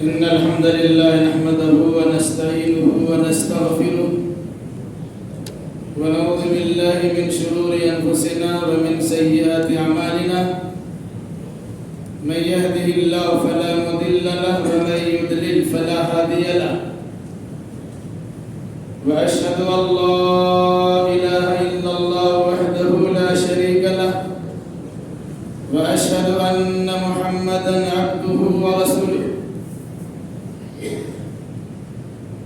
إن الحمد لله نحمده ونستعينه ونستغفره ونعوذ بالله من شرور أنفسنا ومن سيئات أعمالنا من يهده الله فلا مضل له ومن يضلل فلا هادي له وأشهد أن لا إله إلا الله وحده لا شريك له وأشهد أن محمدا عبده ورسوله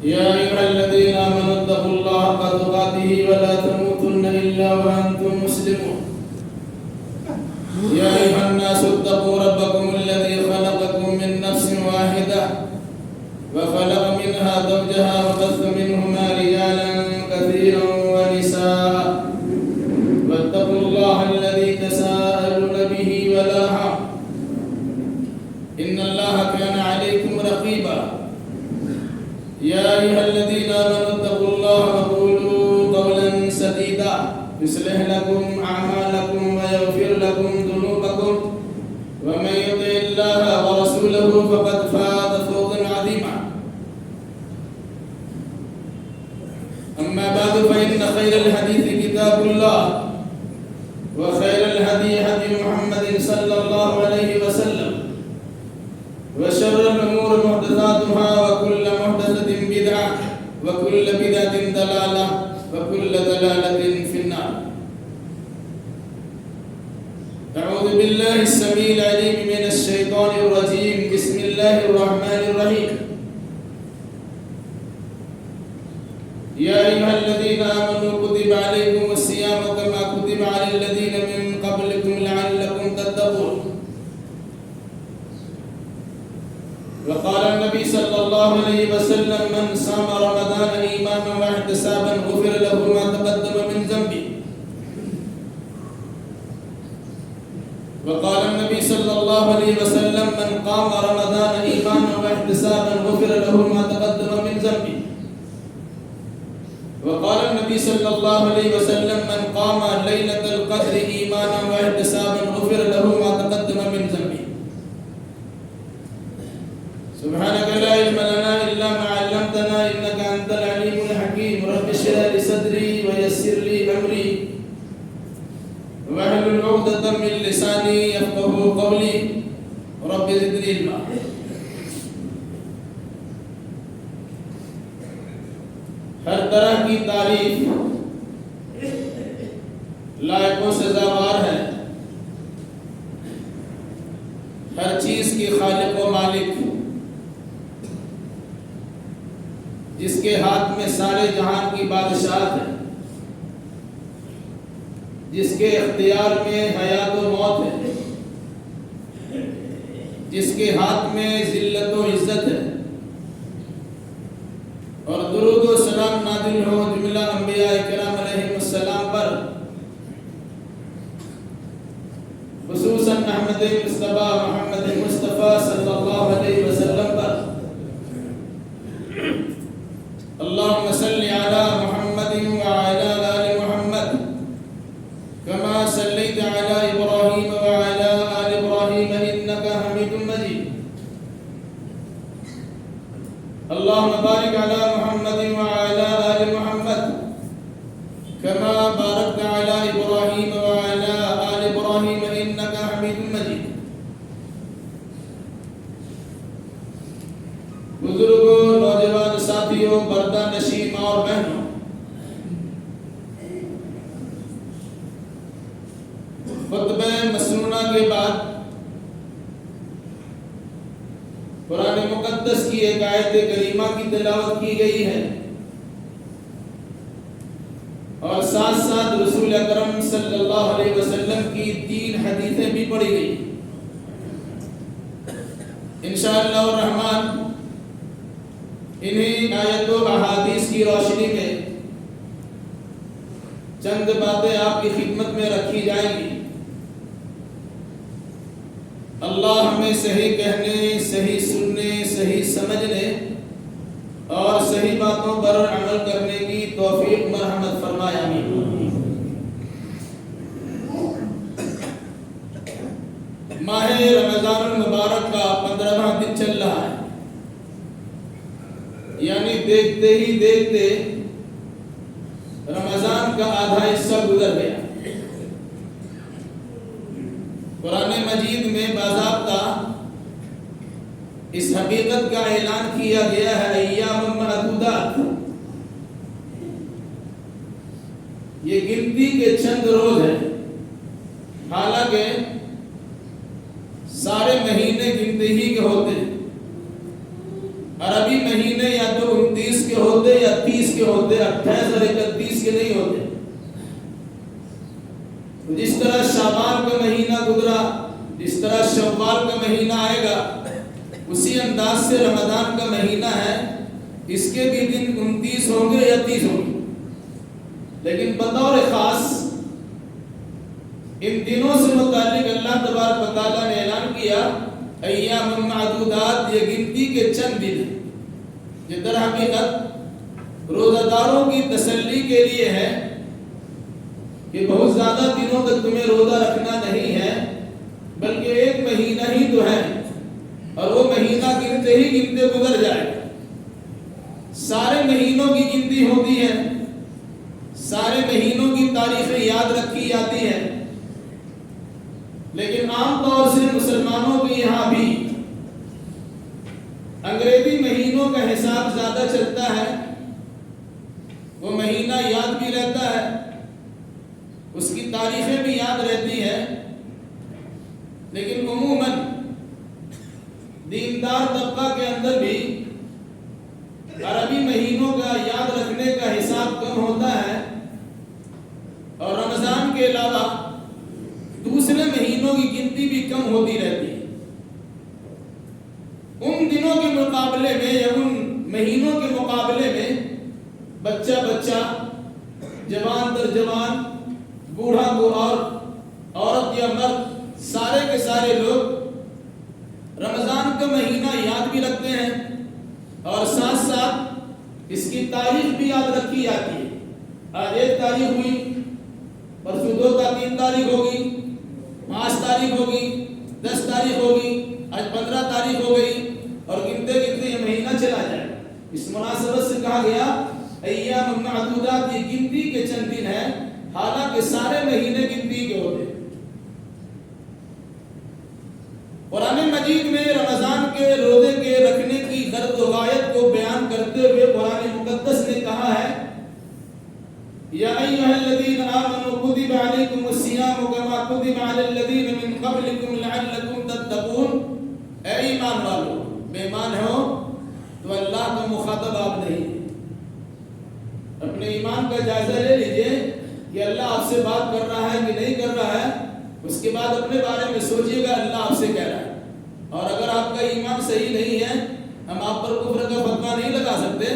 يا أيها الذين آمنوا اتقوا الله حق تقاته ولا تموتن إلا وأنتم مسلمون يا أيها الناس اتقوا ربكم الذي خلقكم من نفس واحدة وخلق منها زوجها وبث منهما رجالا كثيرا ونساء واتقوا الله الذي تساءلون به والأرحام إن الله كان عليكم رقيبا يا أيها الذين آمنوا اتقوا الله وقولوا قولا سديدا يصلح لكم أعمالكم ويغفر لكم ذنوبكم ومن يطع الله ورسوله فقد فاز فوزا عظيما أما بعد فإن خير الحديث كتاب الله وخير الهدي هدي محمد صلى الله عليه وسلم وشر الأمور محدثاتها وكل محدثة بدعة وكل بدعة ضلالة وكل ضلالة في النار. أعوذ بالله السميع العليم من الشيطان الرجيم. بسم الله الرحمن الرحيم. يا أيها الذين آمنوا كتب عليكم الصيام كما كتب على الذين من قبلكم لعلكم تتقون. وقال النبي صلى الله عليه وسلم من صام رمضان إيمانا واحتسابا غفر له ما تقدم من ذنبه. وقال النبي صلى الله عليه وسلم من قام رمضان إيمانا واحتسابا غفر له ما تقدم من ذنبه. وقال النبي صلى الله عليه وسلم من قام ليلة القدر إيمانا واحتسابا غفر له ما تقدم من ذنبه. سبحانك لا علم لنا إلا ما علمتنا إنك أنت العليم الحكيم. رب اشرح لي صدري ويسر لي أمري واحلل عقدة من لساني يفقهوا قولي رب زدني علما. ہر طرح کی تعریف لائق و سزاوار ہے. ہر چیز کی خالق و مالک، جس کے ہاتھ میں سارے جہان کی بادشاہت ہے، جس کے اختیار میں حیات و موت ہے، جس کے ہاتھ میں ذلت و عزت ہے. اور درود و سلام نازل ہو جملہ انبیاء کرام علیہم السلام پر، خصوصاً احمد مصطفیٰ محمد مصطفیٰ صلی اللہ علیہ وسلم پر. اللهم صل على محمد وعلى آل محمد كما صليت على إبراهيم وعلى آل إبراهيم إنك حميد مجيد. اللهم بارك على محمد وعلى آل محمد كما باركت على إبراهيم وعلى آل إبراهيم إنك حميد مجيد. بزرگوں، نوجوان ساتھیوں، پردہ نشین اور بہنوں، خطبہ مسنونہ کے بعد قرآن مقدس کی ایک آیت کریمہ کی تلاوت کی گئی ہے اور ساتھ ساتھ رسول اکرم صلی اللہ علیہ وسلم کی 3 حدیثیں بھی پڑھی گئی. انشاءاللہ الرحمن انہی آیت و احادیث کی روشنی میں چند باتیں آپ کی خدمت میں رکھی جائیں گی. اللہ ہمیں صحیح کہنے، صحیح سننے، صحیح سمجھنے اور صحیح باتوں پر عمل کرنے کی توفیق مرحمت فرمائے. آمین. ماہ رمضان المبارک کا 15واں دن چل رہا ہے. دیکھتے ہی دیکھتے رمضان کا آدھا حصہ گزر گیا۔ قرآن مجید میں باضابطہ اس حقیقت کا اعلان کیا گیا ہے ایام معدودات، یہ گنتی کے چند روز ہیں، حالانکہ سارے مہینے گنتے ہی کے ہوتے ہیں۔ عربی مہینے یا تو 29 کے ہوتے یا 30 کے ہوتے، 28 اور 31 کے نہیں ہوتے۔ جس طرح شعبان کا مہینہ گزرا، جس طرح شوال کا مہینہ آئے گا، اسی انداز سے رمضان کا مہینہ ہے، اس کے بھی دن 29 ہوں گے یا 30 ہوں گے، لیکن بطور خاص ان دنوں سے متعلق اللہ تبارک و تعالیٰ نے اعلان کیا ایام معدودات، یہ گنتی کے چند دن ہیں۔ یہ در حقیقت روزہ داروں کی تسلی کے لیے ہے کہ بہت زیادہ دنوں تک تمہیں روزہ رکھنا نہیں ہے، بلکہ ایک مہینہ ہی تو ہے، اور وہ مہینہ گنتے ہی گنتے گزر جائے۔ سارے مہینوں کی گنتی ہوتی ہے، سارے مہینوں کی تاریخیں یاد رکھی جاتی ہیں، لیکن عام طور سے مسلمانوں کے یہاں بھی انگریزی مہینوں کا حساب زیادہ چلتا ہے۔ وہ مہینہ یاد بھی رہتا ہے، اس کی تاریخیں بھی یاد رہتی ہیں، لیکن عموماً دیندار طبقہ کے اندر بھی عربی مہینوں کا یاد رکھنے کا حساب کم ہوتا ہے، اور رمضان کے علاوہ دوسرے مہینوں کی گنتی بھی کم ہوتی رہتی ہے۔ ان دنوں کے مقابلے میں یا ان مہینوں کے مقابلے میں بچہ جوان در جوان، بوڑھا اور عورت یا مرد، سارے کے سارے لوگ رمضان کا مہینہ یاد بھی رکھتے ہیں، اور ساتھ ساتھ اس کی تاریخ بھی یاد رکھی جاتی ہے۔ آج 1 تاریخ ہوئی، پرسوں 2 تا 3 تاریخ ہوگی، 5 تاریخ ہوگی، 10 تاریخ ہوگی، آج 15 تاریخ ہو گئی، اور گنتے گنتے یہ مہینہ چلا جائے۔ اس مناسبت سے کہا گیا ایام معدودات، یہ گنتی کے چند دن ہیں، حالانکہ سارے مہینے گنتی کے ہوتے ہیں۔ قرآن مجید میں رمضان کے روزے کے رکھنے کی غرض و غایت کو بیان کرتے ہوئے قرآن مقدس نے کہا ہے یا ایھا الذین آمنوا کتب علیکم الصیام کما کتب علی الذین من قبلکم لعلکم تتقون۔ اے ایمان والو، بے ایمان ہو تو اللہ کا مخاطب آپ نہیں، اپنے ایمان کا جائزہ لے لیجئے کہ اللہ آپ سے بات کر رہا ہے کہ نہیں کر رہا ہے، اس کے بعد اپنے بارے میں سوچئے گا اللہ آپ سے کہہ رہا ہے۔ اور اگر آپ کا ایمان صحیح نہیں ہے، ہم آپ پر کفر کا فتویٰ نہیں لگا سکتے،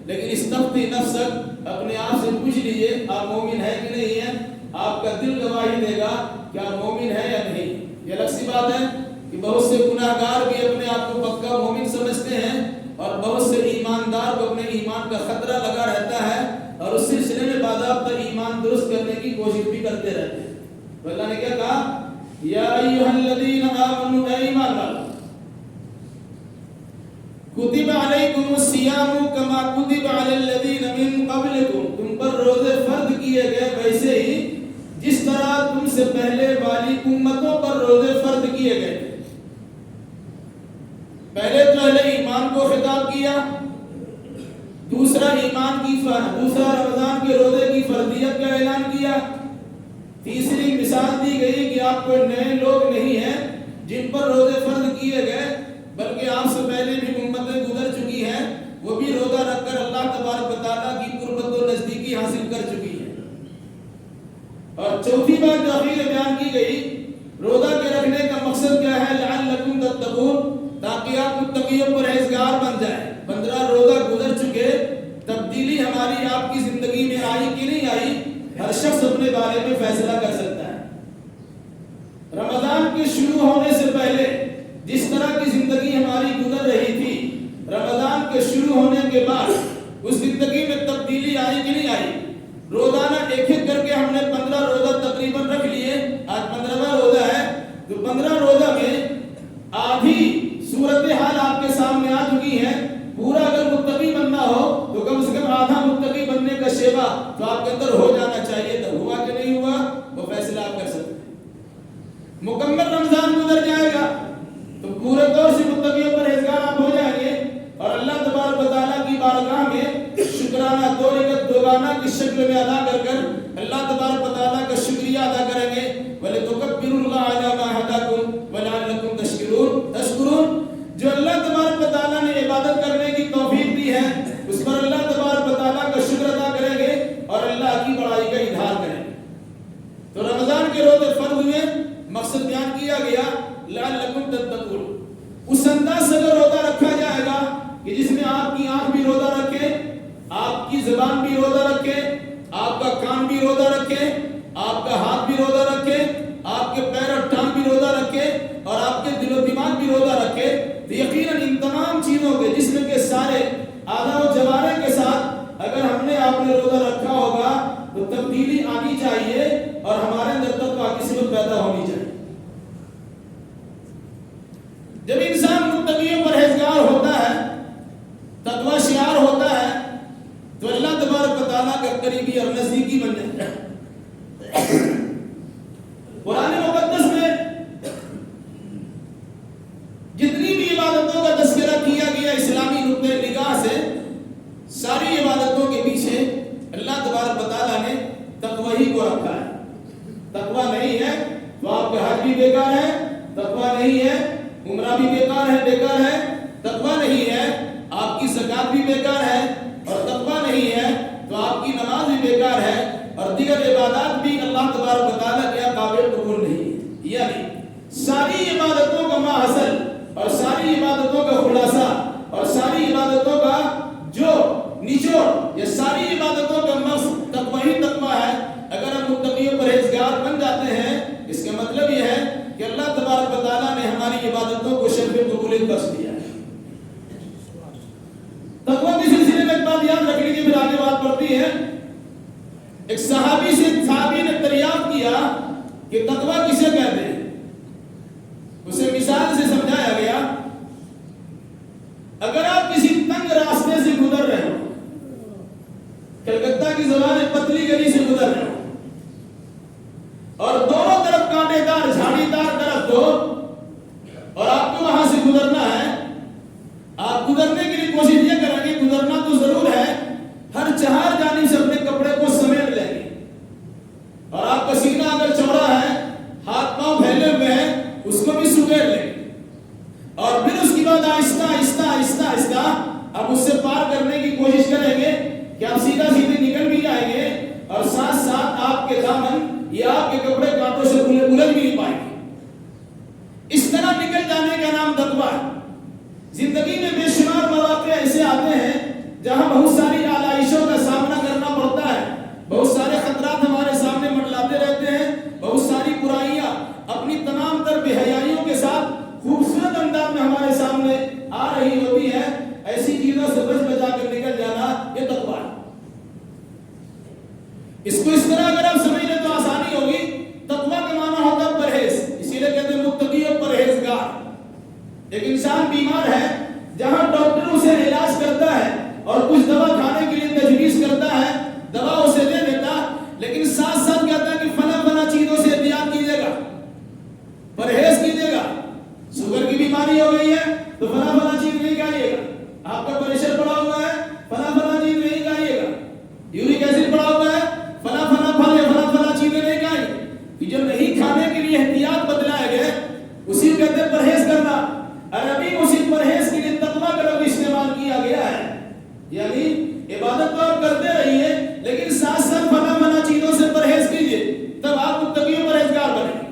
لیکن استفتی نفسک، اپنے آپ سے پوچھ لیجئے آپ مومن ہے کہ نہیں ہے۔ آپ کا دل گواہی دے گا کہ آپ مومن ہے یا نہیں۔ یہ الگ سی بات ہے کہ بہت سے گناہگار بھی اپنے آپ کو پکا مومن سمجھتے ہیں، اور بہت سے ایماندار کو اپنے ایمان کا خطرہ لگا رہتا ہے، اور اس سلسلے میں باضابطہ ایمان درست کرنے کی کوشش بھی کرتے رہتے ہیں۔ تو اللہ نے کیا کہا یا ایھا الذین آمنوا، اے ایمان والو، کتب علیکم الصیام کما کتب علی الذین من قبلکم، تم پر روزے فرض کیے گئے ویسے ہی جس طرح تم سے پہلے والی امتوں پر روزے فرض کیے گئے۔ پہلے تو اہل ایمان کو خطاب کیا، دوسرا رمضان کے روزے کی فرضیت کا اعلان کیا، تیسری مثال دی گئی کہ آپ کوئی نئے لوگ نہیں ہیں جن پر روزے فرض کیے گئے، بلکہ آپ سے پہلے بھی امتیں گزر چکی ہیں، وہ بھی روزہ رکھ کر اللہ تبارک و تعالیٰ کی قربت و نزدیکی حاصل کر چکی ہیں۔ اور چوتھی بات جو اخیر بیان کی گئی، روزہ کے رکھنے کا مقصد کیا ہے؟ لعلکم تتقون، تاکہ آپ متقی و پرہیزگار بن جائیں۔ 15 روزہ گزر چکے، تبدیلی ہماری آپ کی زندگی میں آئی کہ نہیں آئی، ہر شخص اپنے بارے میں فیصلہ کر سکتا ہے۔ رمضان کے شروع ہونے سے پہلے جس طرح کی زندگی ہماری گزر رہی تھی، رمضان کے شروع ہونے کے بعد اس زندگی میں تبدیلی آئی کہ نہیں آئی؟ روزانہ ایک ایک کر کے ہم نے 15 روزہ تقریباً رکھ لیے، آج 15واں روزہ ہے، تو 15 روزہ میں آدھی صورتحال آپ کے سامنے آ چکی ہے۔ پورا اگر متقی بننا ہو شکرانہ کی شکل میں ادا کر کر اللہ تبارک و تعالیٰ کا شکریہ ادا کریں گے. وَلِتُكَبِّرُوا اللَّهَ عَلَىٰ مَا هَدَاكُمْ وَلَعَلَّكُمْ تَشْكُرُونَ. جو اللہ تبارک و تعالیٰ نے عبادت کرنے کی توفیق دی ہے اس پر اللہ تبارک و تعالیٰ کا شکر ادا کریں گے اور اللہ کی بڑائی کا اظہار کریں گے. تو رمضان کے روزے فرض میں مقصد بیان کیا گیا لعلکم تتقون. اس انداز سے اگر روزہ رکھا جائے گا کہ جس میں آپ کی آنکھ بھی روزہ رکھے, آپ کی زبان بھی روزہ رکھے, آپ کا کان بھی روزہ رکھے, آپ کا ہاتھ بھی روزہ رکھے, آپ کے پیر اور ٹانگ بھی روزہ رکھے اور آپ کے دل و دماغ بھی روزہ رکھے, تو یقیناً ان تمام چیزوں کے جسم کے سارے اعضاء و جوارح کے ساتھ اگر ہم نے آپ نے روزہ رکھا ہوگا تو تبدیلی آنی چاہیے اور ہمارے اندر تقویٰ کی صفت پیدا ہونی چاہیے. جب انسان متقی و پرہیزگار ہوتا ہے, تقویٰ شعار ہوتا ہے, تو اللہ تبارک و تعالیٰ کا قریبی اور نزدیکی بن جاتا ہے. قرآن مقدس میں جتنی بھی عبادتوں کا تذکرہ کیا گیا اسلامی نقطۂ نگاہ سے, ساری عبادتوں کے پیچھے اللہ تبارک و تعالیٰ نے تقوی ہی کو رکھا ہے. تقوی نہیں ہے تو آپ کا حج بھی بیکار ہے, تقوی نہیں ہے عمرہ بھی بیکار ہے, تقوی نہیں ہے آپ کی زکات بھی بیکار ہے, اور تقوی نہیں ہے تو آپ کی نماز بھی بیکار ہے, اور دیگر عبادات بھی اللہ تبارک و تعالیٰ کے قابل قبول نہیں ہے. یعنی ساری عبادتوں کا ماحصل اور ساری عبادتوں کا خلاصہ اور ساری عبادتوں کا جو نچوڑ, یہ ساری عبادتوں کا مقصد تقوی ہی تقوی ہے. اگر ہم متقی و پرہیزگار بن جاتے ہیں اس کا مطلب یہ ہے کہ اللہ تبارک و تعالیٰ نے ہماری عبادتوں کو شرف قبولیت بخش دیا ہے. تقوی کے سلسلے میں ایک بات یاد رکھ لیجیے, پھر آگے بات پڑتی ہے. ایک صحابی نے دریافت کیا کہ تقوی کسے کہتے ہیں. اسے مثال سے سمجھایا گیا, اگر آپ کسی تنگ راستے سے گزر رہے ہو, کلکتہ کی زبان پتلی گلی سے گزر رہے ہو اور دونوں طرف کانٹے دار جھاڑی دار درخت ہو اور آپ کو وہاں سے گزرنا ہے, آپ گزرنے کے لیے کوشش یہ کریں گے, گزرنا تو ضرور ہے, ہر چہار جانب سے اپنے کپڑے کو سمیٹ لیں گے, اور آپ کا سینہ اگر چوڑا ہے, ہاتھ پاؤں پھیلے ہوئے ہیں, اس کو بھی سمیٹ لیں گے, اور پھر اس کے بعد آہستہ آہستہ آہستہ آہستہ آپ اس سے پار کرنے کی کوشش کریں گے کہ آپ سیدھا سیدھے نکل بھی جائیں گے اور ساتھ ساتھ آپ کے دامن یا آپ کے کپڑے کانٹوں سے الجھ بھی نہیں پائیں گے. اس طرح نکل جانے کا نام تقویٰ ہے. زندگی میں بے شمار مواقع ایسے آتے ہیں جہاں بہت ساری آلائشوں کا سامنا کرنا پڑتا ہے, بہت سارے خطرات ہمارے سامنے منڈلاتے رہتے ہیں, بہت ساری برائیاں اپنی تمام تر بے حیائیوں کے ساتھ خوبصورت انداز میں ہمارے سامنے آ رہی ہوتی ہے. ایسی چیزوں سے بچ بچا کر نکل جانا یہ تقویٰ ہے. اس کو اس طرح اگر آپ سمجھ لیں تو آسانی ہوگی. تقویٰ کا معنی ہوتا ہے پرہیز, اسی لیے کہتے ہیں متقی اور پرہیزگار. ایک انسان بیمار ہے, جہاں ڈاکٹر اسے علاج کرتا ہے اور کچھ دوا کھانے کے لیے تجویز کرتا ہے, دوا اسے دے دیتا, لیکن ساتھ ساتھ کہتا ہے کہ فلاں فلاں چیزوں سے احتیاط کیجیے گا, پرہیز کیجیے گا. شوگر کی بیماری ہو گئی ہے تو فلاں فلاں چیز نہیں کھائیے گا, آپ کا پریشر بڑھا ہوا ہے فلاں فلاں چیز نہیں کھائیے گا, یورک ایسڈ بڑھا ہوا ہے فلاں فلاں پھل یا فلاں فلاں چیزیں نہیں کھائیں. جو نہیں کھانے کے لیے احتیاط بتلائے گئے اسی کو کہتے ہیں پرہیز کرنا. عربی میں اسی پرہیز کے لیے تقویٰ کا لفظ استعمال کیا گیا ہے. یعنی عبادت تو آپ کرتے رہیے لیکن ساتھ ساتھ فلاں فلاں چیزوں سے پرہیز کیجیے, تب آپ متقی و پرہیزگار بنیں گے.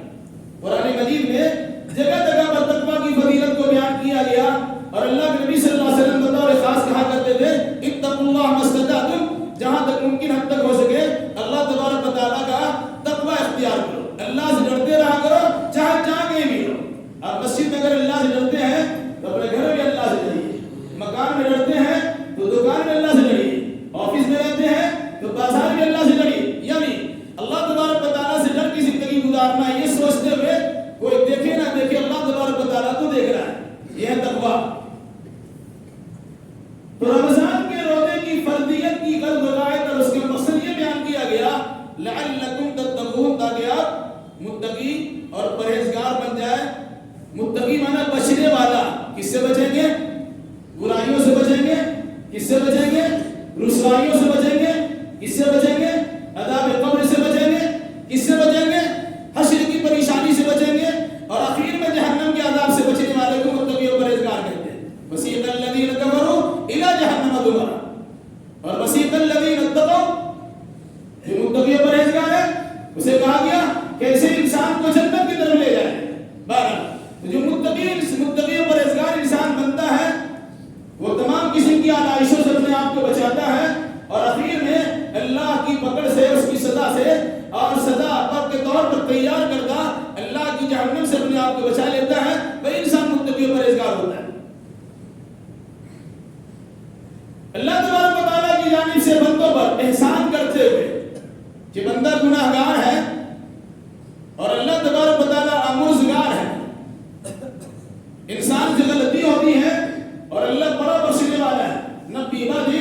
قرآن مجید میں جگہ جگہ پر تقویٰ کی فضیلت کو بیان کیا گیا, اور اللہ کے نبی صلی اللہ علیہ وسلم بطور خاص کہا کرتے تھے اتقوا اللہ ما استطعتم, جہاں تک ممکن حد تک ہو سکے اللہ تبارک و تعالیٰ کا تقویٰ اختیار کرو, اللہ سے ڈرتے رہا کرو چاہے جہاں کہیں بھی ہو. آپ مسجد میں اگر اللہ سے ڈرتے ہیں تو اپنے گھر میں اللہ سے ڈریے, مکان میں ڈرتے ہیں تو دکان میں اللہ سے ڈریے, آفس میں رہتے ہیں تو بازار میں اللہ سے ڈریے. یعنی اللہ تبارک و تعالیٰ سے ڈر کی زندگی گزارنا, یہ سوچتے ہوئے کوئی دیکھے نہ دیکھے اللہ تبارک و تعالیٰ تو دیکھ رہا ہے, یہ ہے تقویٰ. تو رمضان کے روزے کی فرضیت کی غلط روایت اور اس کا مقصد یہ بیان کیا گیا لعلکم تتقون, تاکہ آپ متقی اور پرہیزگار بن جائے. متقی معنی بچنے والا, کس سے بچیں گے؟ برائیوں سے بچیں گے. کس سے بچیں گے؟ رسوائیوں سے بچیں گے. کس نبی عبادی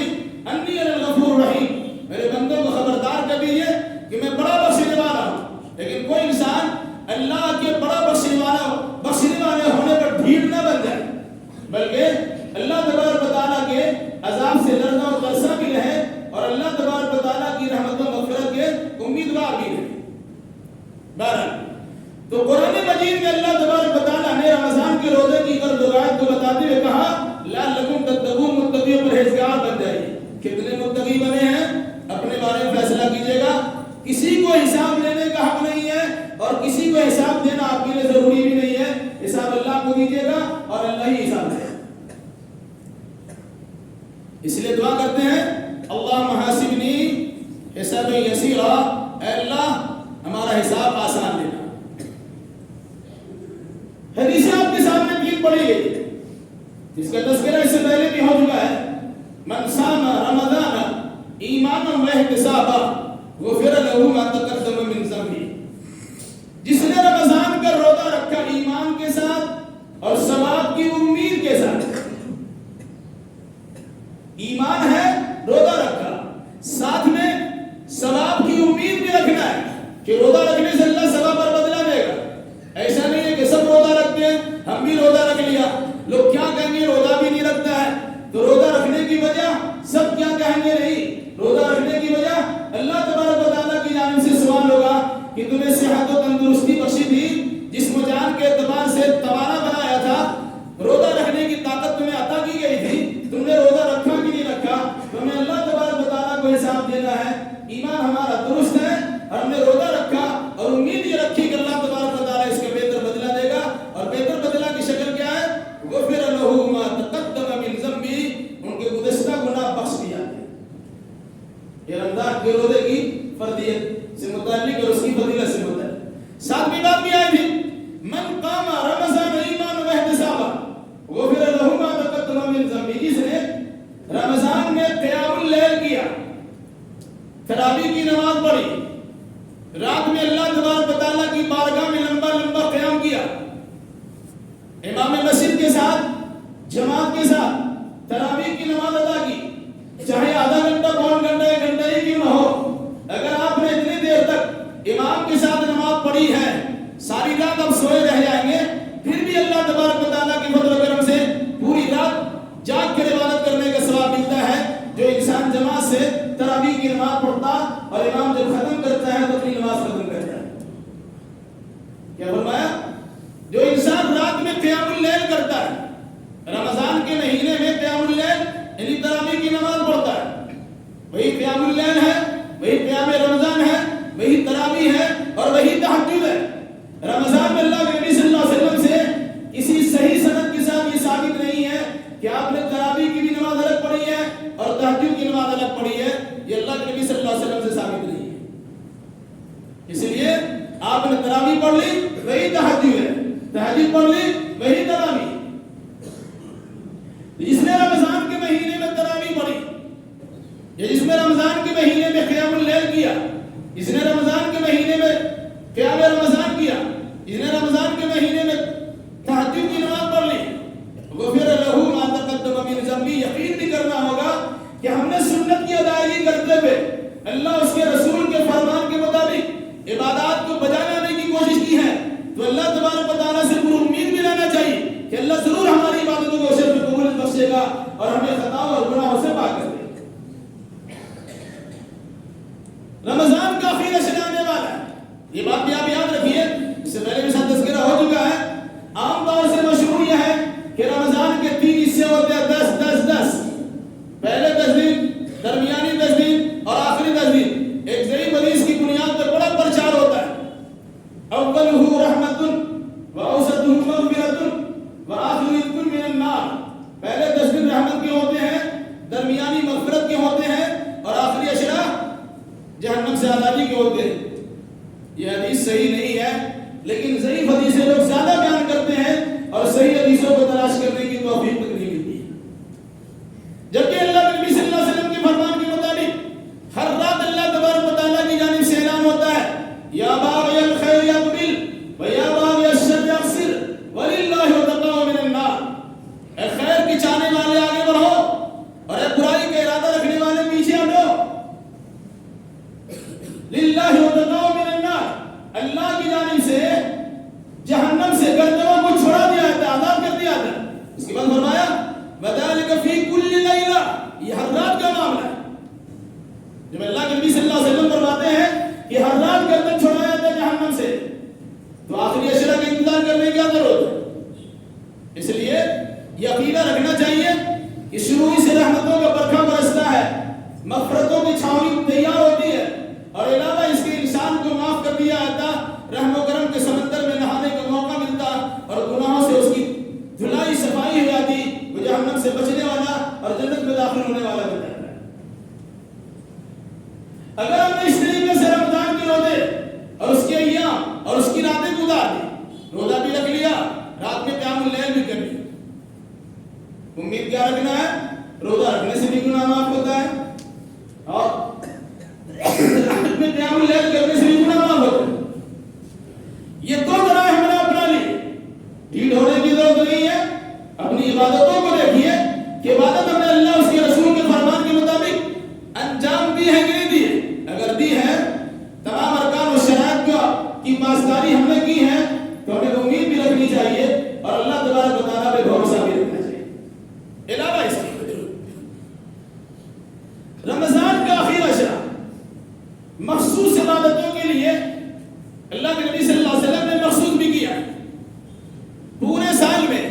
انی انا الغفور الرحیم، میرے بندوں کو خبردار کر دیجیے کہ میں بڑا بخشنے والا ہوں۔ لیکن کوئی انسان اللہ کے بڑا بخشنے والے ہونے پر ڈھیٹ نہ بن جائے، بلکہ اللہ تبارک و تعالیٰ کے عذاب سے ڈرنا اور ترسا بھی رہے، اور اللہ تبارک و تعالیٰ کی رحمت و مغفرت کے امیدوار بھی رہے۔ بہرحال تو قرآن مجید میں اللہ تبارک و تعالیٰ نے رمضان کے روزے کی غرض کو بتاتے ہوئے کہا لعلکم تتقون، متقیوں پرہیزگار بن جائیے۔ کتنے متقی بنے ہیں اپنے بارے میں فیصلہ کیجیے گا۔ کسی کو حساب لینے کا حق نہیں ہے اور کسی کو حساب دینا آپ کے لیے ضروری بھی نہیں ہے۔ حساب اللہ کو دیجیے گا اور اللہ ہی حساب دے گا۔ اس لیے دعا کرتے ہیں اللہم حاسبنی حسابا یسیرا، اے اللہ ہمارا حساب آسان دینا۔ حدیث آپ کے سامنے تین پڑھی گئی جس کا تذکرہ اس سے پہلے بھی ہو چکا ہے۔ من صام رمضان ایمانا واحتسابا غفر له ما تقدم من ذنبه، جس نے رمضان کا روزہ رکھا ایمان کے ساتھ اور ثواب کی امید کے ساتھ، ایمان ہے روزہ رکھا، ساتھ میں ثواب کی امید بھی رکھنا ہے کہ روزہ رکھنے سے اللہ ثواب پر بدلہ دے گا۔ ایسا نہیں ہے کہ سب روزہ رکھتے ہیں ہم بھی روزہ رکھ لیا، لوگ کیا کہیں گے روزہ بھی نہیں رکھتا ہے، تو روزہ رکھنے کی وجہ سب کیا کہیں گے نہیں، روزہ رکھنے کی وجہ اللہ تبارک و تعالیٰ کی جانب سے سوال ہوگا کہ تمہیں صحت و تندرستی بخشی تھی، جسم و جان کے اعتبار سے توانا بنایا تھا، روزہ رکھنے کی طاقت تمہیں عطا کی گئی تھی، تم نے روزہ رکھا کہ نہیں رکھا، تمہیں اللہ تبارک و تعالیٰ کو حساب دینا ہے۔ ایمان ہمارا درست ہے، ہم نے روزہ رکھا اور امید یہ رکھی کہ اللہ تبارک و تعالیٰ اس کا بہتر بدلہ دے گا، اور بہتر بدلہ کی شکل کیا ہے؟ غفر له ما تقدم من ذنبه، ان کے گزشتہ گناہ بخش دیا ہے۔ یہ رمضان کے روزے کی فردیت سے متعلق اور اس کی فضیلت سے متعلق ساتویں بات بھی آئی تھی، من قام رمضان ایمانا واحتسابا غفر له ما تقدم من ذنبه، جس نے رمضان میں قیام اللیل کیا، تراویح کی نماز پڑھی، رات میں اللہ تبارک و تعالیٰ کی بارگاہ میں لمبا لمبا قیام کیا، امام مسجد کے ساتھ جماعت کے ساتھ تراویح کی نماز ادا کی، چاہے آدھا گھنٹہ پون گھنٹہ ایک گھنٹہ ہی کیوں نہ ہو، اگر آپ نے اتنی دیر تک امام کے ساتھ نماز پڑھی ہے، ساری رات آپ سوئے رہ جائیں گے، پھر بھی اللہ تبارک و تعالیٰ کی فضل و کرم سے پوری رات جاگ کر عبادت کرنے کا ثواب ملتا ہے۔ جو انسان جماعت سے تراویح کی نماز پڑھتا اور امام جب ختم کرتا ہے تو اپنی نماز ختم کرتا ہے، کیا فرمایا؟ جو انسان رات میں قیام اللیل کرتا ہے، رمضان کے مہینے میں قیام اللیل یعنی تراویح کی نماز پڑھتا ہے، وہی قیام اللیل ہے، وہی قیام رمضان ہے، وہی تراویح ہے اور وہی تہجد ہے۔ رمضان میں اللہ کے نبی صلی اللہ علیہ وسلم سے کسی صحیح سند کے ساتھ یہ ثابت نہیں ہے کہ آپ نے تراویح کی بھی نماز الگ پڑھی ہے اور تہجد کی نماز الگ پڑھی ہے، یہ اللہ کے نبی صلی اللہ علیہ وسلم سے ثابت نہیں ہے۔ اس لیے آپ نے تراویح پڑھ لی وہی تہجد ہے، تہجد پڑھ لی وہی تراویح۔ جس نے رمضان کے مہینے میں تراویح پڑھی، یا جس نے رمضان کے مہینے میں قیام اللیل کیا، جس نے رمضان کے مہینے میں قیام رمضان کیا، جس نے رمضان کے مہینے میں تہجد کی نماز پڑھ لی، غفر له ما تقدم من ذنبه، یقین بھی کرنا ہوگا کہ ہم نے سنت کی ادائیگی کرتے ہوئے اللہ اس کے رسول کے فرمان کے مطابق عبادات کو بجا لانے کی کوشش کی ہے، تو اللہ تبارک و تعالیٰ سے پوری امید بھی رہنا چاہیے کہ اللہ ضرور ہماری عبادتوں کو شرف میں قبول بخشے گا اور ہمیں خطاؤں اور گناہوں سے پاک کر دے گا۔ رمضان کافی نشر آنے والا ہے، یہ بات بھی آپ یاد رکھیے، اس سے پہلے بھی ساتھ تذکرہ ہو چکا ہے۔ عام طور سے مشہور یہ ہے کہ رمضان کے 3 حصے ہوتے ہیں، 10 پہلے 10 دن، درمیانی 10 دن اور آخری 10 دن۔ ایک ضعیف حدیث کی بنیاد پر بڑا پرچار ہوتا ہے، اولہ رحمت واوسطہ مغفرۃ وآخر عتق من النار، پہلے 10 دن رحمت کے ہوتے ہیں، درمیانی مغفرت کے ہوتے ہیں اور آخری عشرہ جہنم سے آزادی کے ہوتے ہیں۔ یہ حدیث صحیح نہیں ہے، لیکن ضعیف حدیثیں لوگ زیادہ بیان کرتے ہیں اور صحیح حدیثوں کو تلاش کرنے کی توفیق تک نہیں ملتی ہے۔ جبکہ اللہ کے نبی صلی اللہ علیہ وسلم کے فرمان کے مطابق ہر رات اللہ تبارک و تعالیٰ کی جانب سے اعلان ہوتا ہے، یا باغی الخیر اقبل ویا باغی الشر اقصر وللہ عتقاء من النار، اے خیر کی چاہنے والے آگے بڑھو اور اے برائی وذلك فی کل لیلہ، یہ ہر رات کا معاملہ ہے۔ جب اللہ کے نبی صلی اللہ علیہ وسلم فرماتے ہیں کہ ہر رات گردن چھڑایا جاتا ہے جہنم سے، تو آخری عشرہ کا انتظار کرنے کی کیا ضرورت ہے؟ اس لیے یہ عقیدہ رکھنا چاہیے کہ شروع ہی سے رحمتوں کا برکھا برستا ہے، مغفرتوں کی چھاؤنی تیار ہوتی ہے، اور علاوہ اس کے انسان کو معاف کر دیا جاتا، رحم و کرم کے سمندر میں نہانے کا موقع ملتا، اور گناہوں سے اس کی دھلائی صفائی ہو جاتی، وہ جہنم سے بچنے والا اور جنت میں داخل ہونے والا بن جاتا ہے۔ اگر ہم نے اس طریقے سے رمضان کے روزے اور اس کے ایام اور اس کی راتیں گزار دی، روزہ بھی رکھ لیا، رات میں قیام اللیل بھی کر لیا، امید کیا رکھنا ہے؟ روزہ رکھنے سے بھی گناہ معاف ہوتا ہے، اور رات میں قیام اللیل کرنے سے بھی گناہ معاف ہوتا ہے۔ یہ دو ذرائع ہم نے اپنا لی، ڈھیل ہونے کی ضرورت نہیں ہے۔ اپنی عبادتوں کو دیکھیے کہ عبادت ہم نے اللہ اس کے رسول کے فرمان کے مطابق انجام دی ہے کہ نہیں دی ہے؟ اگر دی ہے، تمام ارکان و شرائط کی پاسداری ہم نے کی ہے، تو ہمیں امید بھی رکھنی چاہیے اور اللہ تبارک و تعالیٰ پہ بھروسہ بھی رکھنا چاہیے۔ علاوہ اس کے رمضان کا آخری عشرہ مخصوص عبادتوں کے لیے اللہ کے نبی صلی اللہ علیہ وسلم نے مخصوص بھی کیا پورے سال میں،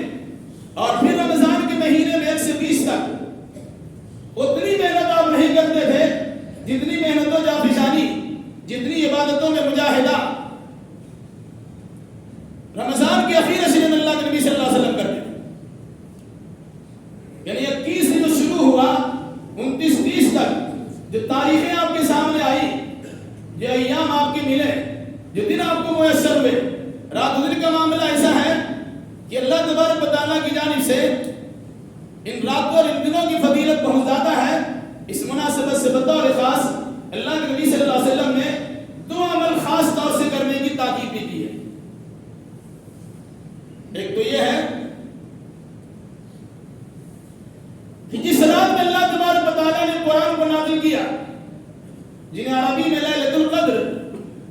اور پھر رمضان کے مہینے میں 1 سے 20 تک اتنی محنت آپ نہیں کرتے تھے جتنی محنت و جافشانی، جتنی عبادتوں میں مجاہدہ رمضان کے اخیر عشرے میں اللہ کے نبی صلی اللہ علیہ وسلم کرتے تھے۔ یعنی 21 سے جو شروع ہوا 29-30 تک جو تاریخیں آپ کے سامنے آئی، جو ایام آپ کے ملے، جو دن آپ کو میسر ہوئے، رات و دن کا معاملہ ایسا ہے کہ اللہ تبارک و تعالیٰ کی جانب سے ان راتوں اور ان دنوں کی فضیلت بہت زیادہ ہے۔ اس مناسبت سے بطور خاص اللہ کے نبی صلی اللہ علیہ وسلم نے 2 عمل خاص طور سے کرنے کی تاکید بھی کی ہے۔ ایک تو یہ ہے کہ جس رات میں اللہ تبارک و تعالیٰ نے قرآن کو نازل کیا، جنہیں عربی میں لیلۃ القدر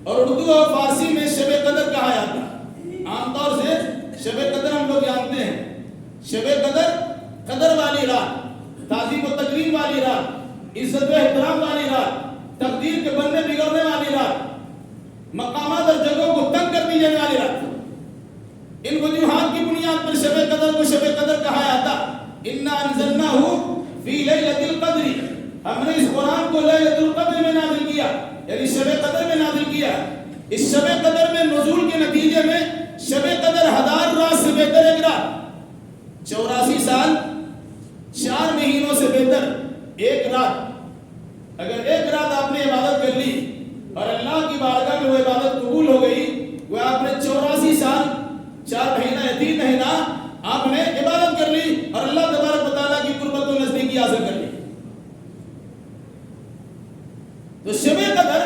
اور اردو اور فارسی میں شب قدر کہا جاتا ہے۔ عام طور سے شب قدر ہم لوگ جانتے ہیں، شب قدر قدر والی رات، تعظیم و تکریم والی رات، عزت و احترام والی رات، تقدیر کے بننے بگڑنے والی رات، مقامات اور جگہوں کو تنگ کر دی جانے والی رات۔ ان وجوہات کی بنیاد پر شب قدر کو شب قدر کہا جاتا۔ انا انزلناہ فی لیلۃ القدر، ہم نے اس قرآن کو لیلۃ القدر میں نازل کیا، یعنی شب قدر میں نازل کیا۔ اس شب قدر میں نزول کے نتیجے میں شب قدر 1000 رات سے بہتر ایک رات، 84 سال 4 مہینوں سے بہتر ایک رات۔ اگر ایک رات آپ نے عبادت کر لی اور اللہ کی بارگاہ میں وہ عبادت قبول ہو گئی، وہ آپ نے 84 سال 4 مہینہ یا 3 مہینہ آپ نے عبادت کر لی اور اللہ تبارک و تعالیٰ کی قربت و نزدیکی حاصل کر لی۔ تو شب قدر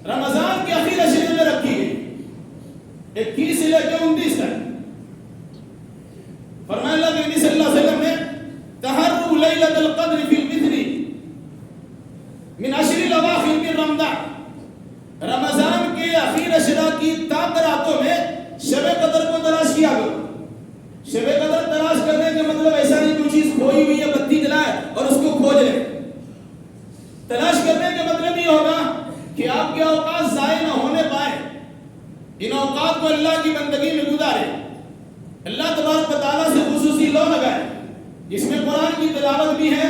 رمضان کے اخیر عشرے میں رکھی گئی 21 سے لے کے 29 تک۔ فرمایا اللہ کے نبی صلی اللہ علیہ وسلم نے تحروا لیلۃ القدر فی المثل من 10 الاواخر من رمضان، رمضان کے اخیر عشرہ کی تاک راتوں میں شب قدر کو تلاش کیا کرو۔ شب قدر تلاش کرنے کا مطلب ایسا نہیں کوئی چیز کھوئی ہوئی ہے بتی جلائے اور اس کو کھوج لے۔ تلاش کرنے کا مطلب یہ ہوگا کہ آپ کے اوقات ضائع نہ ہونے پائے، ان اوقات کو اللہ کی بندگی میں گزارے، اللہ تبارک و تعالیٰ سے خصوصی لو لگائے، جس میں قرآن کی تلاوت بھی ہے،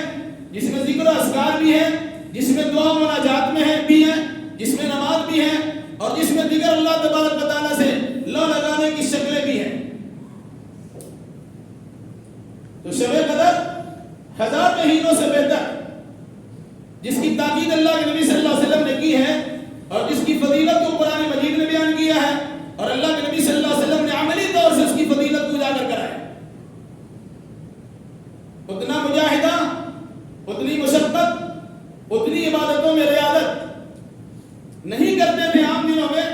جس میں ذکر و اذکار بھی ہے، جس میں دعا و مناجات میں بھی ہے، جس میں نماز بھی ہے، اور جس میں دیگر اللہ تبارک و تعالیٰ سے لو لگانے کی شکلیں بھی ہیں۔ تو شب قدر 1000 مہینوں سے بہتر، جس کی تاکید اللہ کے نبی صلی اللہ علیہ وسلم نے کی ہے اور جس کی فضیلت کو قرآن مجید نے بیان کیا ہے، اور اللہ کے نبی صلی اللہ علیہ وسلم نے عملی طور سے اس کی فضیلت کو اجاگر کرایا۔ اتنا مجاہدہ، اتنی مشقت، اتنی عبادتوں میں ریاضت نہیں کرتے تھے عام دنوں میں،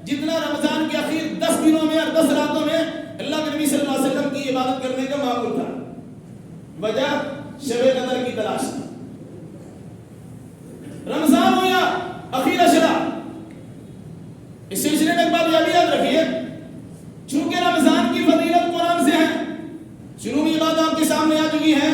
جتنا رمضان کے اخیر 10 دنوں میں اور 10 راتوں میں اللہ کے نبی صلی اللہ علیہ وسلم کی عبادت کرنے کا معمول تھا۔ وجہ شب قدر کی تلاش تھی۔ رمضان ہو یا اخیر عشرہ، اس سلسلے میں ایک بات یہ بھی یاد رکھیے، چونکہ رمضان کی فضیلت قرآن سے ہے، شروع میں یہ بات آپ کے سامنے آ چکی ہے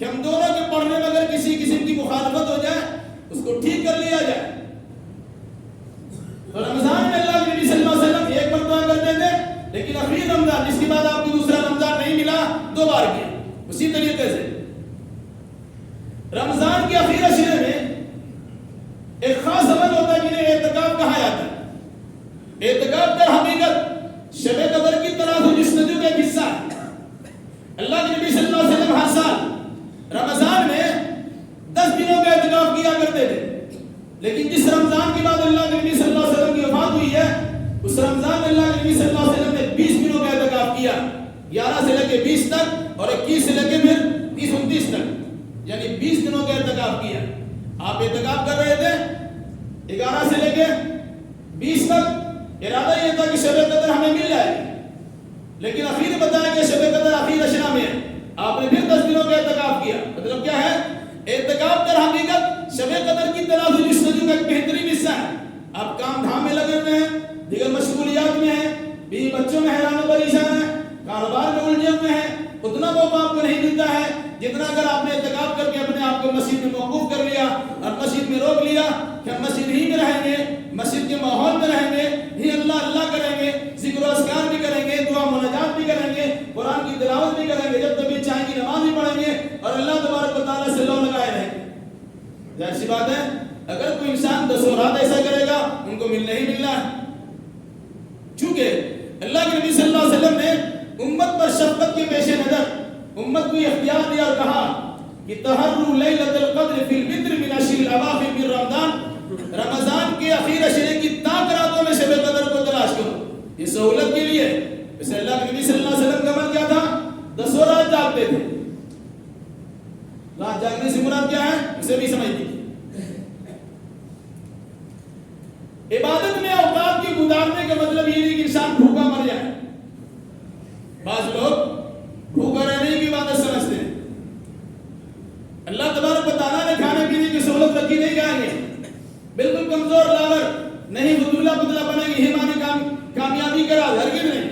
کہ ہم دونوں کے پڑھنے میں اگر کسی قسم کی مخالفت ہو جائے اس کو ٹھیک کر لیا جائے. تو رمضان میں اللہ کے نبی صلی اللہ علیہ وسلم ایک مرتبہ کرتے تھے, لیکن آخری رمضان جس کے بعد آپ کو دوسرا رمضان نہیں ملا 2 بار کیا. اسی طریقے سے رمضان کے آخری عشرے میں ایک خاص عمل ہوتا ہے جنہیں اعتکاف کہا جاتا ہے. اعتکاف در حقیقت شب قدر کی طرح جستجو کا ایک حصہ ہے. اللہ کے نبی صلی اللہ علیہ وسلم ہر سال رمضان میں 10 دنوں کا اعتکاف کیا کرتے تھے, لیکن جس رمضان کے بعد اللہ کے نبی صلی اللہ علیہ وسلم کی وفات ہوئی ہے اس رمضان میں اللہ کے نبی صلی اللہ علیہ وسلم نے 20 دنوں کا اعتکاف کیا, 11 سے لے کے 20 تک اور 21 سے لے کے پھر 30-29 تک, یعنی 20 دنوں کا اعتکاف کیا. آپ اعتکاف کر رہے تھے 11 سے لے کے 20 تک, ارادہ یہ تھا کہ شب قدر ہمیں مل جائے, لیکن اخیر بتایا کہ شب قدر آخری عشرہ میں ہے. آپ نے پھر 10 دنوں کا اعتکاف کیا. مطلب کیا ہے؟ اعتکاف در حقیقت شب قدر کی تلاش و جستجو کا ایک بہترین حصہ ہے. آپ کام دھام میں لگے ہوئے ہیں, دیگر مشغولیات میں ہیں, بیوی بچوں میں حیران و پریشان ہیں, کاروبار میں الجھے ہوئے ہیں, اتنا موقع آپ کو نہیں ملتا ہے جتنا اگر آپ نے اعتکاف کر کے اپنے آپ کو مسجد میں موقوف کر لیا اور مسجد میں روک لیا کہ ہم مسجد ہی میں رہیں گے, مسجد کے ماحول میں رہیں گے, ہی اللہ اللہ کریں گے, ذکر و اذکار بھی کریں گے, دعا مناجات بھی کریں گے, قرآن کی تلاوت بھی کریں گے, جب تبھی چاہیں گی نماز بھی پڑھیں گے اور اللہ تبارک و تعالیٰ سے لو لگائے رہیں گے. ظاہر سی بات ہے اگر کوئی انسان 10 رات ایسا کرے گا ان کو ملنا ہی ملنا ہے. چونکہ اللہ کے نبی صلی اللہ علیہ وسلم نے امت پر شفقت کے پیش نظر امت کو اختیار دیا اور کہا کہ تحروا لیلۃ القدر فی الوتر من عشر الاواخر من رمضان, رمضان کے اخیر عشرے کی تاک راتوں میں شب قدر کو تلاش کرو. یہ سہولت کے لیے. ویسے اللہ کے نبی صلی اللہ علیہ وسلم کا عمل کیا تھا؟ 10 رات جاگتے تھے. رات جاگنے سے مراد کیا ہے اسے بھی سمجھ لیجیے. عبادت میں اوقات کی گزارنے کا مطلب یہ نہیں کہ انسان بھوکا مر جائے. بعض لوگ بھوکا رہنے کی عبادت سمجھتے ہیں. اللہ تبارک و تعالیٰ نے کھانے پینے کی سہولت رکھی, نہیں کھائیں گے, بالکل کمزور لاغر نہیں, بدلا بدلا بنے گی, یہ ہماری کامیابی کا راز ہرگز نہیں.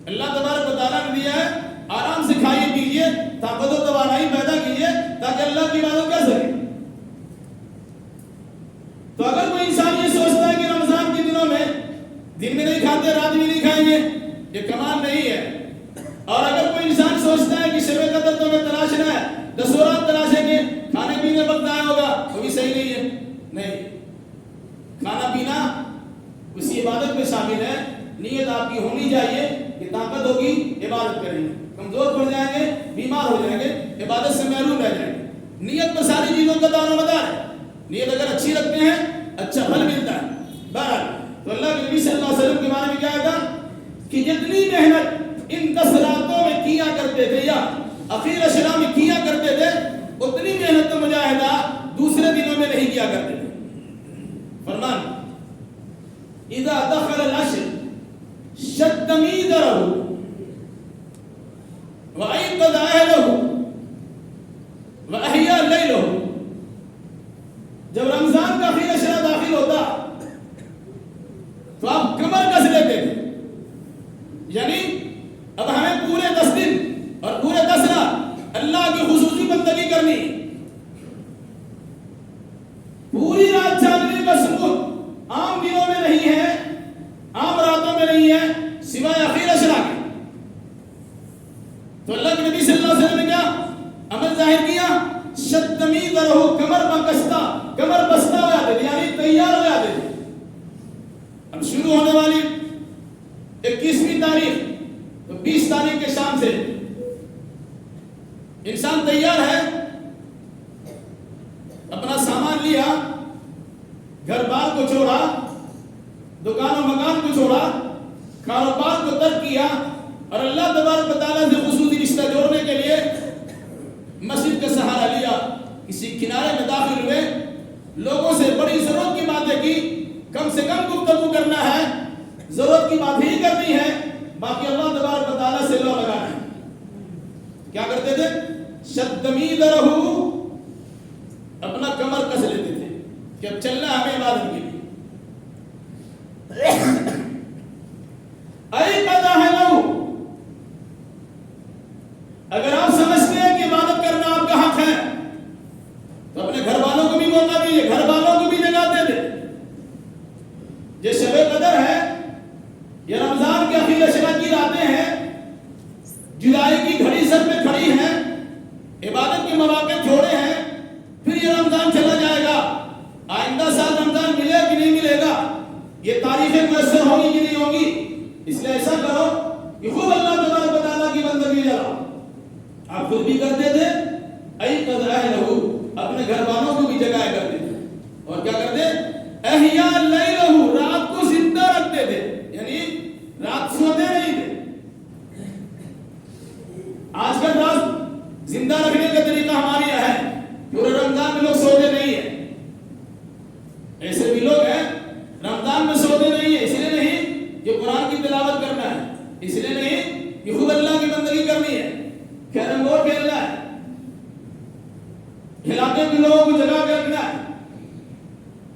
اللہ تبارک و تعالیٰ نے دیا ہے آرام سے کھائیے پیجیے, طاقت و توانائی پیدا کیجیے تاکہ اللہ کی عبادت کر سکے. تو اگر کوئی انسان یہ سوچتا ہے کہ رمضان کے دنوں میں دن میں نہیں کھاتے رات میں نہیں کھائیں گے, یہ کمال نہیں ہے. اور اگر کوئی انسان سوچتا ہے کہ شب قدر تو ہمیں تلاشنا ہے, 10 رات تلاشیں گے, کھانے پینے وقت آیا ہوگا, وہ بھی صحیح نہیں ہے. نہیں, کھانا پینا اسی عبادت میں شامل ہے. نیت آپ کی ہونی چاہیے کہ طاقت ہوگی عبادت کریں گے, کمزور پڑ جائیں گے, بیمار ہو جائیں گے, عبادت سے محروم رہ جائیں گے. نیت پر ساری چیزوں کا دار و مدار ہے. نیت اگر اچھی رکھتے ہیں اچھا پھل ملتا ہے. بہرحال تو اللہ کے نبی صلی اللہ علیہ وسلم کے بارے میں کیا تھا کہ جتنی محنت ان 10 راتوں میں کیا کرتے تھے یا اخیر عشرہ میں کیا کرتے تھے, اتنی محنت و مجاہدہ دوسرے دنوں میں نہیں کیا کرتے تھے. فرمان اذا دخل العشر شد میدرہ وایقظ اہلہ واحیا لیلہ. جب رمضان کا آخری عشرہ داخل ہوتا تو آپ کمر کس لیتے تھے, یعنی اب ہمیں پورے 10 دن اور پورے 10 رات اللہ کی خصوصی بندگی کرنی, پوری رات جاگنے کا ثبوت عام دنوں میں نہیں ہے, عام راتوں میں نہیں ہے, سوائے آخری عشرہ کے. تو اللہ کے نبی صلی اللہ علیہ وسلم نے کیا عمل ظاہر کیا؟ شد میدرہ, کمر بکستہ, کمر بستہ ہو جاتے تھے, یعنی تیار ہو جاتے تھے. اب شروع ہونے والی 21ویں تاریخ تو 20 تاریخ کے شام سے انسان تیار ہے, اپنا سامان لیا, گھر بار کو چھوڑا, دکان و مکان کو چھوڑا, کاروبار کو ترک کیا اور اللہ تبارک و تعالیٰ سے خصوصی رشتہ جوڑنے کے لیے مسجد کا سہارا لیا. کسی کنارے میں داخل ہوئے, لوگوں سے بڑی ضرورت کی باتیں کی, کم سے کم گفتگو کرنا ہے, ضرورت کی بات ہی کرنی ہے, باقی اللہ تبارک و تعالیٰ سے لو لگانا ہے. کیا کرتے تھے؟ شد میدرہ, اپنا کمر کس لیتے تھے کہ اب چلنا ہمیں عبادت کے لیے. ایقظ اہلہ, اگر آپ سمجھتے ہیں کہ عبادت کرنا آپ کا حق آپ خود بھی کرتے تھے، ایقظ اہلہ، اپنے گھر والوں کو بھی جگایا کرتے تھے، اور کیا کرتے؟ احیا لیلہ، رات کو زندہ رکھتے تھے، یعنی رات سوتے نہیں تھے۔ آج کل رات زندہ رکھنے کا طریقہ ہمارے یہاں ہے، پورے رمضان میں لوگ سوتے نہیں ہیں، ایسے بھی لوگ ہیں رمضان میں سوتے نہیں ہیں، اس لیے نہیں کہ قرآن کی تلاوت کرنا ہے، اس لیے نہیں کہ خود اللہ کی بندگی کرنی ہے، کیرم بورڈ کھیلنا ہے، علاقے کے لوگوں کو جگہ کے رکھنا ہے،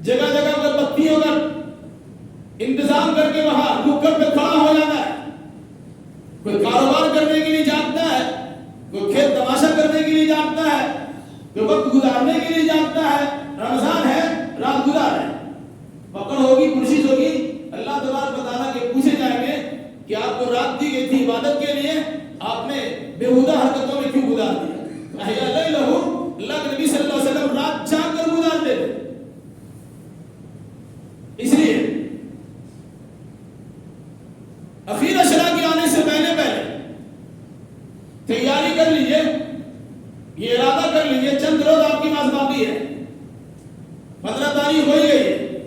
جگہ جگہ پر بتیوں کا انتظام کر کے وہاں نکڑ پہ کھڑا ہو جانا ہے۔ کوئی کاروبار کرنے کے لیے جانتا ہے، کوئی کھیت تماشا کرنے کے لیے جانتا ہے، کوئی وقت گزارنے کے لیے جانتا ہے، رمضان ہے رات گزار ہے، پکڑ ہوگی پرشش ہوگی، اللہ تبارک و تعالیٰ کے پوچھے جائیں گے کہ آپ کو رات دی گئی تھی عبادت کے لیے، آپ نے بےہودہ حرکتوں میں کیوں گزار دیا؟ احیا لیلہ، اللہ کے نبی صلی اللہ علیہ وسلم رات جاگ کر گزارتے تھے۔ اس لیے اخیر اشراء کے آنے سے پہلے تیاری کر لیجئے، یہ ارادہ کر لیجئے، چند روز آپ کی نماز باقی ہے، 15 تاریخ ہو ہی گئی ہے،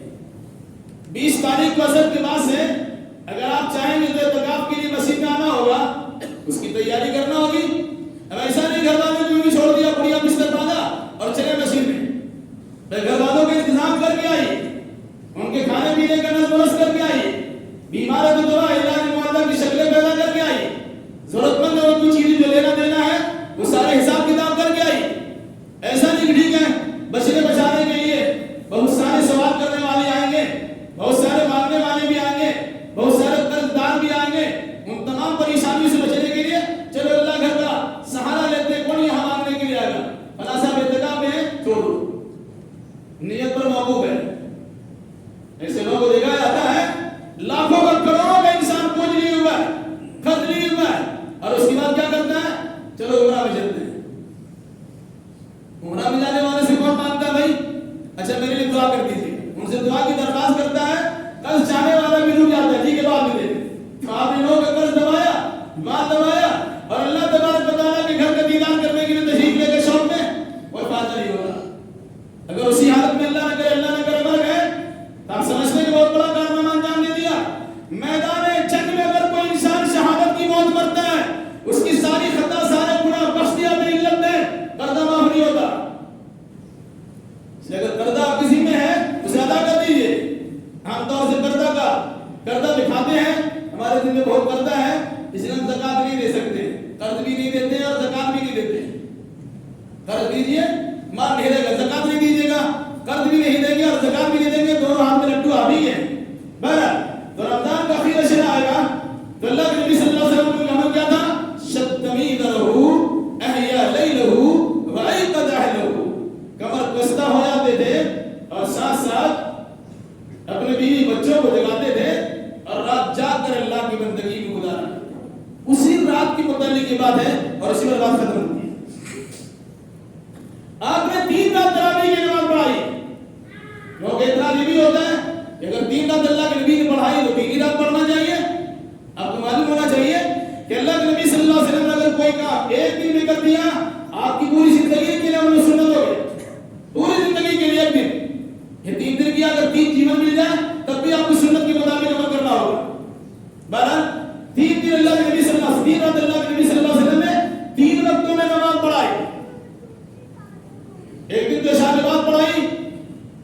20 تاریخ کو عصر کے بعد سے اگر آپ چاہیں گے تو اعتکاف کے لیے مسجد میں آنا ہوگا، اس کی تیاری کرنا ہوگی۔ اب ایسا نہیں گھر والوں نے بھی چھوڑ دیا، بڑھیا بستر باندھا اور چلے مسجد میں، گھر والوں کے انتظام کر کے آئیے، ان کے کھانے پینے کا نظم نسق کر کے آئیے، بیمار ہے تو دوا علاج معالجہ کی شکلیں پیدا کر کے آئیے، ضرورت مند اور کوئی چیز جو لینا دینا ہے وہ سارے حساب کتاب کر کے آئیے۔ ایسا نہیں کہ ٹھیک ہے بچنے بچانے کے لیے بہت سارے سوال کرنے والے آئیں گے، بہت سارے مانگنے والے بھی آئیں گے، بہت سارے قرض دار بھی آئیں گے، ان تمام پریشانیوں سے بچنے کے لیے چلو اللہ گھر کا سہارا لیتے ہیں، کون یہاں مانگنے کے لیے آئے گا، فلاں صاحب اعتکاف میں ہے چھوڑ دو، نیت پر موقوف ہے۔ ایسے لوگوں کو دیکھا جاتا ہے لاکھوں کا کروڑوں کا انسان پہنچ نہیں ہوا ہے، خط نہیں ہوا ہے، اور اس کے بعد کیا کرتا ہے؟ چلو عمرہ میں چلتے ہیں۔ عمرہ میں جانے والے سے کون مانگتا ہے بھائی؟ اچھا میرے لیے دعا کر دیجیے، ان سے دعا کی درخواست کرتا ہے، قرض چاہنے والا بھی رک جاتا ہے، ٹھیک ہے بعد میں دے دیں۔ آپ نے لوگوں کا قرض دبایا، مال دبایا، اور اللہ تبارک و تعالیٰ کے گھر کا دیدار کرنے کے لیے تشریف لے کے شوق میں کوئی فائدہ نہیں ہوگا۔ اگر اسی حالت میں اللہ نہ کرے مر گئے تو آپ سمجھتے کہ بہت بڑا کارنامہ انجام دے دیا۔ میدان جنگ میں اگر کوئی انسان شہادت کی موت مرتا ہے، اس کی ساری خطا سارے گناہ بخش دیا میں علت میں، قرضہ معاف نہیں ہوتا۔ اس لیے اگر قرضہ کسی میں ہے اسے ادا کر دیجیے۔ عام طور سے قرضہ دکھاتے ہیں، ہمارے دل میں بہت قرضہ ہے اس لیے ہم زکات نہیں دے سکتے، قرض بھی نہیں دیتے اور زکات بھی نہیں دیتے۔ قرض دیجیے مال نہیں رہے گا، زکات نہیں دیجیے گا، قرض بھی نہیں دیں گے اور زکات بھی نہیں دیں گے، دونوں ہاتھ میں لڈو آپ ہی ہیں۔ بہرحال تو رمضان کا آخری عشرہ آئے گا تو اللہ کے نبی صلی اللہ علیہ وسلم کا عمل کیا تھا؟ شتمیدہ احیا لیلہ وایقظ اہلہ، کمر بستہ ہو جاتے تھے اور ساتھ ساتھ اپنے بیوی بچوں کو جگاتے تھے اور رات جاگ کر اللہ کی بندگی میں گزارا۔ اسی رات کی متعلق یہ بات ہے اور اسی پر بات ختم ہوتی ہے۔ آپ نے 3 رات تراویح کی نماز پڑھائی، کیونکہ اعتراض یہ بھی ہوتا ہے کہ اگر 3 رات اللہ کے نبی نے پڑھائی تو 3 رات پڑھنا چاہیے۔ آپ کو معلوم ہونا چاہیے کہ اللہ کے نبی صلی اللہ علیہ وسلم نے اگر کوئی کام ایک دن میں کر دیا، آپ کی پوری زندگی کے لیے عمل سنت ہو گئی، پوری زندگی کے لیے ایک دن۔ یہ 3 دن کیا اگر 3 جیون مل جائے تب بھی آپ کو سنت کے مطابق عمل کرنا ہوگا۔ بہرحال 3 دن اللہ کے نبی صلی اللہ علیہ وسلم، 3 رات اللہ کے نبی صلی اللہ علیہ وسلم نے 3 وقتوں میں نماز پڑھائی۔ ایک دن تو عشاء کے بعد پڑھائی،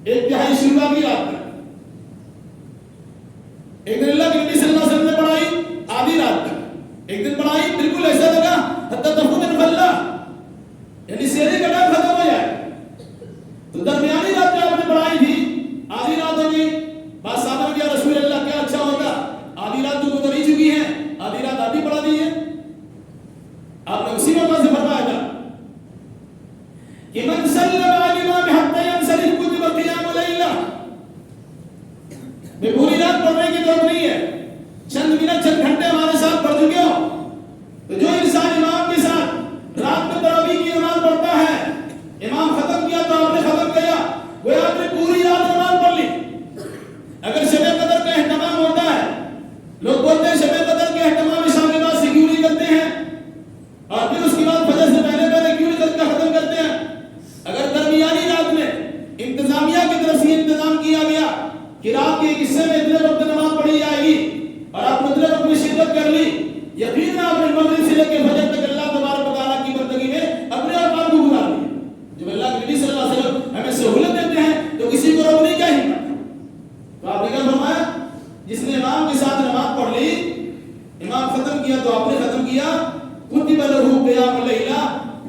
ایک تہائی شروع کی رات تک، ایک دن اللہ کے نبی صلی اللہ علیہ وسلم نے پڑھائی آدھی رات تک، ایک دن پڑھائی بالکل ایسا لگا حتی تفوت الفلا، یعنی سحری کا ٹائم ختم ہو جائے۔ تو درمیانی رات جو آپ نے پڑھائی تھی آدھی رات ہو گئی، بات صاحب نے کیا رسول اللہ کیا اچھا ہوتا، آدھی رات تو گزر ہی چکی ہے، آدھی رات آدھی پڑھا دیجیے۔ آپ نے اسی موقع سے فرمایا تھا کہ من سلم علی الامام حتی ینصرف کتب قیام لیلہ، میں پوری رات پڑھنے کی ضرورت نہیں ہے، چند منٹ چند گھنٹے ہمارے ساتھ پڑھ چکے ہو۔ تو جو انسان امام کے ساتھ رات میں تراویح کی نماز پڑھتا ہے، امام ختم کیا تو آپ نے ختم کیا، وہ آپ نے پوری رات نماز پڑھ لی۔ اگر شب قدر کا اہتمام ہوتا ہے، لوگ بولتے ہیں شب قدر کے اہتمام عشاء کے بعد سے کیوں نہیں کرتے ہیں، اور پھر اس کے بعد فجر سے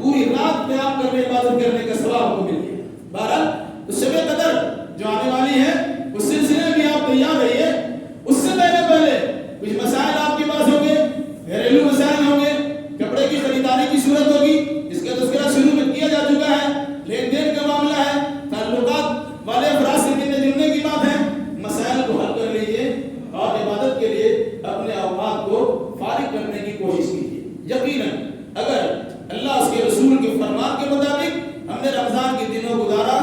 پوری رات قیام کرنے عبادت کرنے کا ثواب کو مل گیا. بہرحال تو شب قدر جو آنے والی ہے اس سلسلے میں بھی آپ تیار رہیے. اس سے پہلے کچھ مسائل آپ کے پاس ہوں گے, گھریلو مسائل ہوں گے, کپڑے کی خریداری کی صورت ہوگی, اس کا تذکرہ شروع میں کیا جا چکا ہے, لین دین کا معاملہ ہے, تعلقات والے افراد سے ملنے جلنے کی بات ہے. مسائل کو حل کر لیجیے اور عبادت کے لیے اپنے اوقات کو فارغ کرنے کی کوشش کیجیے. یقیناً اگر اللہ اس کے رسول کے فرمان کے مطابق ہم نے رمضان کے دنوں گزارا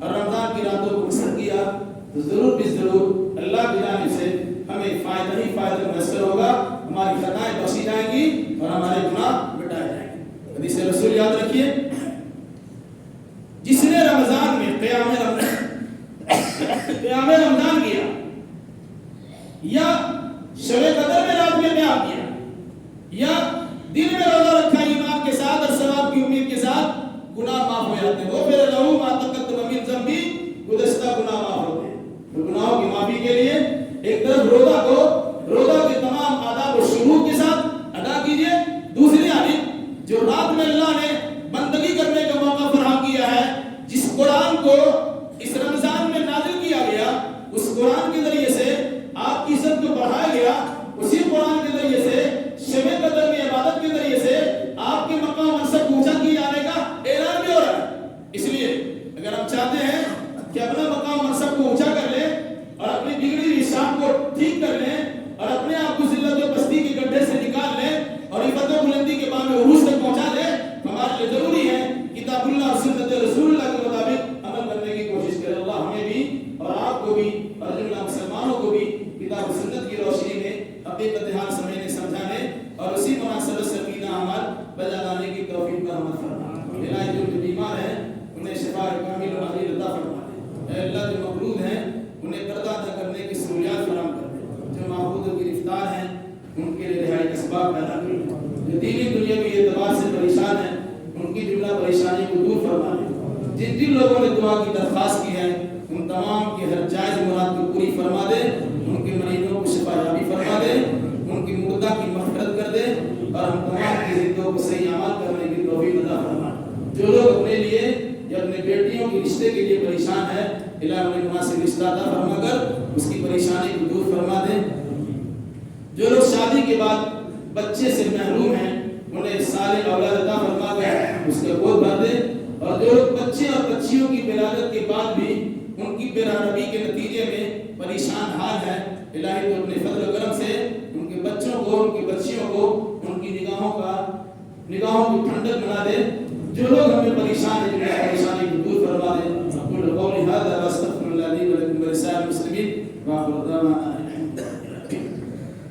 اور رمضان کی راتوں کو پسند کیا تو ضرور بھی ضرور اللہ کی جانب سے ہمیں فائدہ ہی فائدہ میسر ہوگا. ہماری خطائیں بخشی جائیں گی اور ہمارے گناہ مٹائے جائیں گے. حدیث رسول یاد رکھیے, جس نے رمضان میں قیام رمضان کیا یا شب قدر میں رات میں قیام کیا یا دن میں روزہ رکھا ایمان کے ساتھ اور ثواب کی امید کے ساتھ, گناہ معاف ہو جاتے ہیں. وہ پھر لہو ما تقدم من ذنبی, گزشتہ گناہ معاف ہوتے ہیں. تو گناہوں کی معافی کے لیے ایک طرف روزہ کے تمام آداب و شروط کے ساتھ ادا کیجیے, دوسری جانب جو رات میں اللہ نے بندگی کرنے کا موقع فراہم کیا ہے, جس قرآن کو اس رمضان میں نازل کیا گیا, اس قرآن کے ذریعے سے آپ کی عزت کو بڑھایا گیا, اسی قرآن کے ذریعے سے شب قدر میں عبادت کے ذریعے سے آپ کے مقام منصب اونچا کیے جانے کا اعلان بھی ہو رہا ہے. اس لیے اگر ہم چاہتے ہیں کہ اپنا مقام منصب کو اونچا کر لیں اور اپنی بگڑی ہوئی شان کو ٹھیک کر لیں اور اپنے آپ کو ذلت و پستی کے گڈھے سے نکال لیں اور عزت و بلندی کے بعد میں عروج تک پہنچا دیں, ہمارے لیے ضروری ہے کتاب اللہ اور سنت رسول اللہ کے مطابق عمل کرنے کی کوشش کرے. اللہ ہمیں بھی اور آپ کو بھی اور جملہ مسلمانوں کو بھی کتاب و سنت کی روشنی میں اپنی امتحان سمجھنے سمجھانے اور اسی مناسبت سے عقیدہ اعمال بجا لانے کی توفیق کا عمل فرما. الہی جو بیمار ہیں انہیں شفا کامل و عاجل عطا فرما دے. اے اللہ جو مقروض ہیں انہیں قرض ادا کرنے کی سہولیات فراہم کر دے. جو معبود و گرفتار ہیں ان کے لیے رہائی کا اسباب پیدا کر دے. جو دینی دنیا کے اعتبار سے پریشان ہیں ان کی جملہ پریشانی کو دور فرما دے. جن لوگوں نے دعا کی درخواست کی ہے ان تمام کی ہر جائز مراد کو پوری فرما دے. ان کے مریضوں کو شفا یابی فرما دے, ان کی مردہ کی مغفرت کر دے اور ہم تمام کی زندوں کو صحیح عمل کرنے کی توفیق عطا فرما. جو لوگ اپنے لیے یا اپنے بیٹیوں کے رشتے کے لیے پریشان ہے, الہی انہیں مناسب رشتہ عطا فرما کر اس کی پریشانی کو دور فرما دے. جو لوگ شادی کے بعد بچے سے محروم ہیں انہیں صالح اولاد عطا فرما کر اس کا گود بھر دے. اور جو لوگ بچے اور بچیوں کی ولادت کے بعد بھی ان کی بے رحمی کے نتیجے میں پریشان حال ہے, الہی تو اپنے فضل و کرم سے ان کے بچوں کو ان کی بچیوں کو ان کی نگاہوں کی ٹھنڈک بنا دے. جو لوگ ہمیں پریشان ہیں جنہیں پریشانی کو دور فرما دے. اقول قولی ھذا واستغفر اللہ لی ولکم ولسائر المسلمین وآخر دعوانا